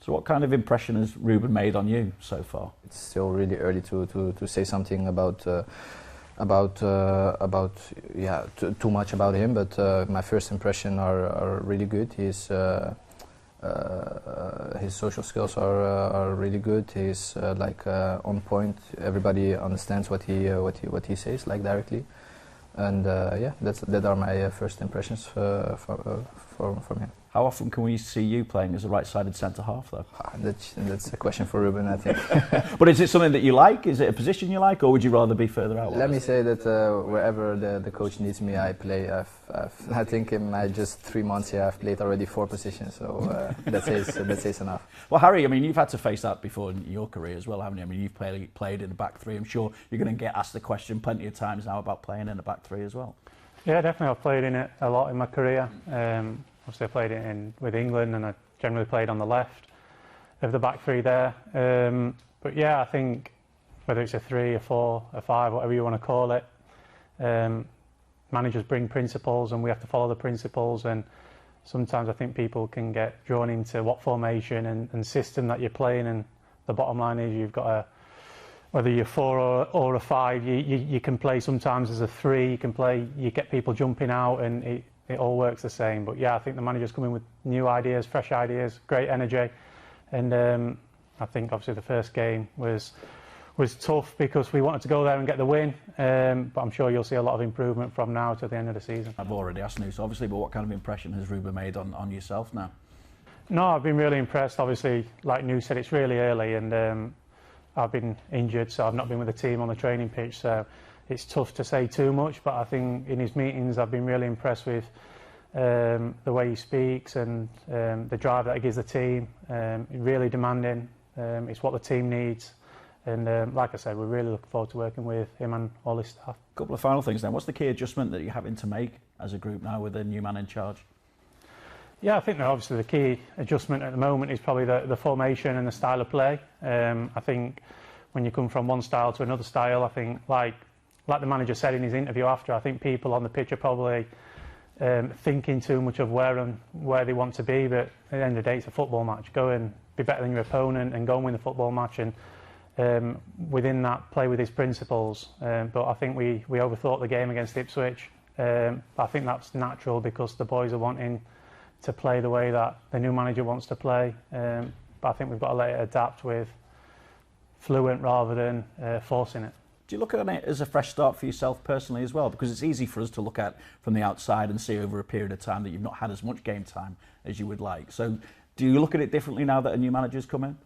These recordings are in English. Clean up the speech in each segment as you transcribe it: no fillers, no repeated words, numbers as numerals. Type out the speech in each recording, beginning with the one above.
So what kind of impression has Ruben made on you so far? It's still really early to say something about too much about him, but my first impression are really good. His social skills are really good. He's on point. Everybody understands what he says, like, directly. And that are my first impressions from him. How often can we see you playing as a right-sided centre-half, though? That's a question for Ruben, I think. But is it something that you like? Is it a position you like, or would you rather be further out? Let me say that wherever the coach needs me, I play. I think in my just 3 months here, I've played already 4 positions, so that says enough. Well, Harry, I mean, you've had to face that before in your career as well, haven't you? I mean, you've played in the back three. I'm sure you're going to get asked the question plenty of times now about playing in the back three as well. Yeah, definitely. I've played in it a lot in my career. Obviously, I played it with England, and I generally played on the left of the back three there. But yeah, I think whether it's a 3, a 4, a 5, whatever you want to call it, managers bring principles, and we have to follow the principles. And sometimes I think people can get drawn into what formation and system that you're playing. And the bottom line is you've got a, whether you're 4 or a 5, you can play sometimes as a 3. You get people jumping out, and it all works the same. But yeah, I think the managers come in with new ideas, fresh ideas, great energy. And I think obviously the first game was tough because we wanted to go there and get the win. But I'm sure you'll see a lot of improvement from now to the end of the season. I've already asked Noose, obviously, but what kind of impression has Ruben made on yourself now? No, I've been really impressed. Obviously, like Noose said, it's really early, and I've been injured, so I've not been with the team on the training pitch. So it's tough to say too much, but I think in his meetings I've been really impressed with the way he speaks and the drive that he gives the team. Really demanding. It's what the team needs. And like I said, we're really looking forward to working with him and all his staff. A couple of final things then. What's the key adjustment that you're having to make as a group now with a new man in charge? Yeah, I think that obviously the key adjustment at the moment is probably the formation and the style of play. I think when you come from one style to another style, I think like the manager said in his interview after, I think people on the pitch are probably thinking too much of where they want to be, but at the end of the day, it's a football match. Go and be better than your opponent and go and win the football match, and within that, play with his principles. But I think we overthought the game against Ipswich. I think that's natural because the boys are wanting to play the way that the new manager wants to play. But I think we've got to let it adapt with fluent rather than forcing it. Do you look at it as a fresh start for yourself personally as well? Because it's easy for us to look at from the outside and see over a period of time that you've not had as much game time as you would like. So do you look at it differently now that a new manager's come in?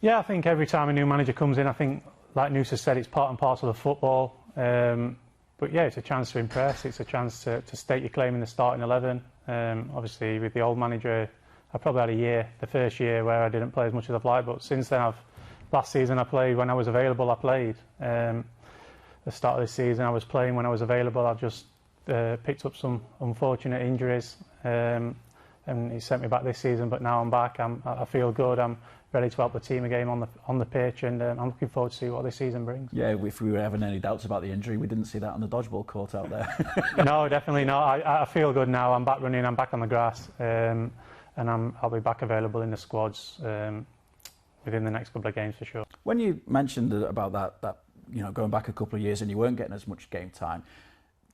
Yeah, I think every time a new manager comes in, I think, like Noose has said, it's part and parcel of football. But yeah, it's a chance to impress. It's a chance to state your claim in the starting 11. Obviously, with the old manager, I probably had a year, the first year, where I didn't play as much as I'd like. But since then, last season I played when I was available. I played. The start of this season, I was playing when I was available. I've just picked up some unfortunate injuries, and he sent me back this season. But now I'm back. I feel good. I'm ready to help the team again on the pitch, and I'm looking forward to see what this season brings. Yeah, if we were having any doubts about the injury, we didn't see that on the dodgeball court out there. No, definitely not. I feel good now. I'm back running. I'm back on the grass, and I'll be back available in the squads within the next couple of games for sure. When you mentioned about that going back a couple of years and you weren't getting as much game time,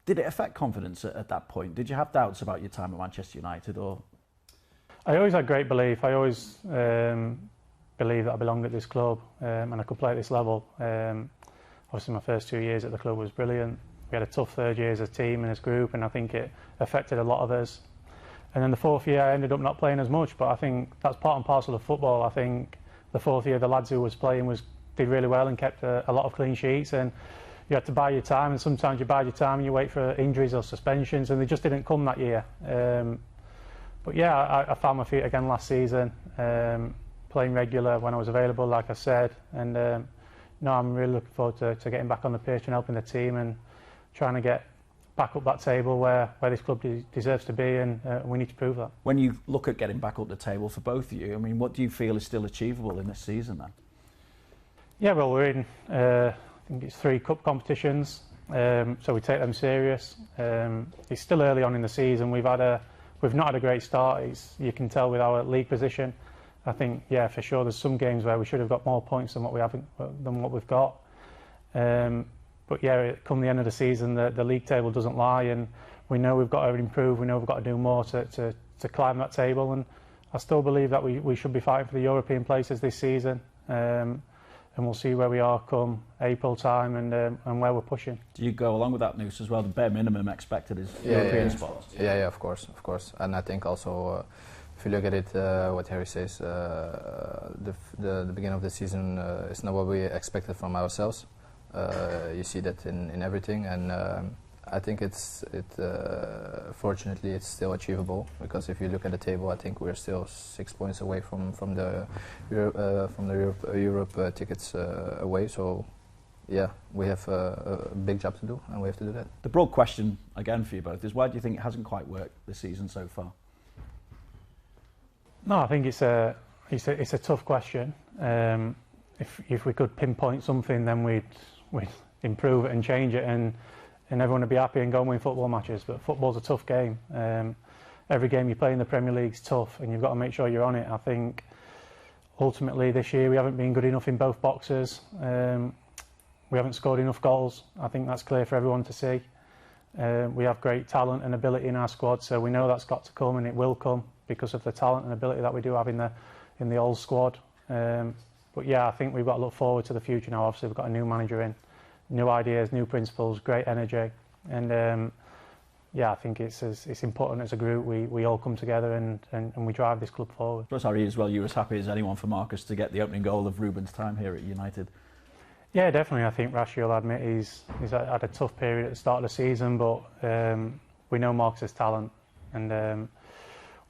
did it affect confidence at that point? Did you have doubts about your time at Manchester United, or? I always had great belief. I always believed that I belonged at this club and I could play at this level. Obviously, my first 2 years at the club was brilliant. We had a tough third year as a team and as a group, and I think it affected a lot of us. And then the fourth year, I ended up not playing as much, but I think that's part and parcel of football. I think the fourth year, the lads who was playing did really well and kept a lot of clean sheets, and you had to buy your time, and sometimes you buy your time and you wait for injuries or suspensions, and they just didn't come that year. But yeah, I found my feet again last season, playing regular when I was available, like I said, and no, I'm really looking forward to getting back on the pitch and helping the team and trying to get back up that table where this club deserves to be, and we need to prove that. When you look at getting back up the table for both of you, I mean, what do you feel is still achievable in this season then? Yeah, well, we're in, I think it's 3 cup competitions, so we take them serious. It's still early on in the season. We've not had a great start. You can tell with our league position. I think, yeah, for sure, there's some games where we should have got more points than what we've got. But yeah, come the end of the season, the league table doesn't lie, and we know we've got to improve. We know we've got to do more to climb that table, and I still believe that we should be fighting for the European places this season. And we'll see where we are come April time and where we're pushing. Do you go along with that news as well? The bare minimum expected is European spots. Yeah, of course. And I think also, if you look at it, what Harry says, the beginning of the season is not what we expected from ourselves. You see that in everything, and I think fortunately it's still achievable, because if you look at the table, I think we're still 6 points away from the Europe tickets away. So yeah, we have a big job to do, and we have to do that. The broad question again for you both is, why do you think it hasn't quite worked this season so far? No, I think it's a tough question. If we could pinpoint something, then we'd improve it and change it, and everyone would be happy and go and win football matches. But football's a tough game. Every game you play in the Premier League's tough, and you've got to make sure you're on it. I think ultimately this year we haven't been good enough in both boxes. We haven't scored enough goals. I think that's clear for everyone to see. We have great talent and ability in our squad, so we know that's got to come, and it will come because of the talent and ability that we do have in the old squad. But yeah, I think we've got to look forward to the future now. Obviously, we've got a new manager in, new ideas, new principles, great energy, and yeah, I think it's important as a group we all come together and we drive this club forward. Plus, Harry, as well, you were as happy as anyone for Marcus to get the opening goal of Ruben's time here at United. Yeah, definitely. I think Rashi will admit he's had a tough period at the start of the season, but we know Marcus's talent, and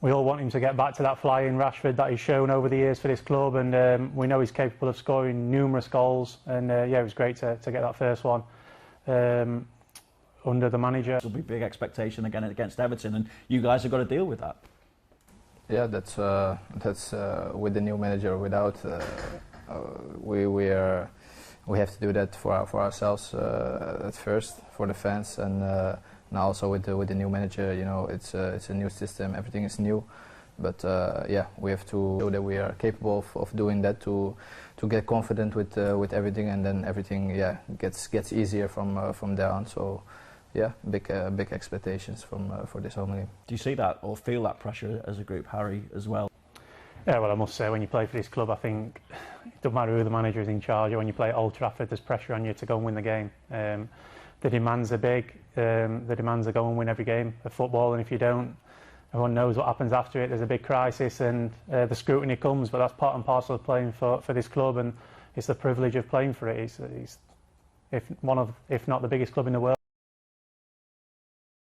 we all want him to get back to that flying Rashford that he's shown over the years for this club, and we know he's capable of scoring numerous goals, and yeah, it was great to get that first one under the manager. It'll be a big expectation again against Everton, and you guys have got to deal with that. Yeah, that's with the new manager. Without we have to do that for ourselves at first, for the fans, and now also with the new manager. You know, it's a new system. Everything is new, but yeah, we have to show that we are capable of doing that to get confident with everything, and then everything gets easier from there on. So yeah, big expectations for this home game. Do you see that or feel that pressure as a group, Harry, as well? Yeah, well, I must say, when you play for this club, I think it doesn't matter who the manager is in charge, or when you play at Old Trafford, there's pressure on you to go and win the game. The demands are big. The demands are go and win every game of football, and if you don't, everyone knows what happens after it. There's a big crisis, and the scrutiny comes, but that's part and parcel of playing for this club, and it's the privilege of playing for it. It's if not the biggest club in the world.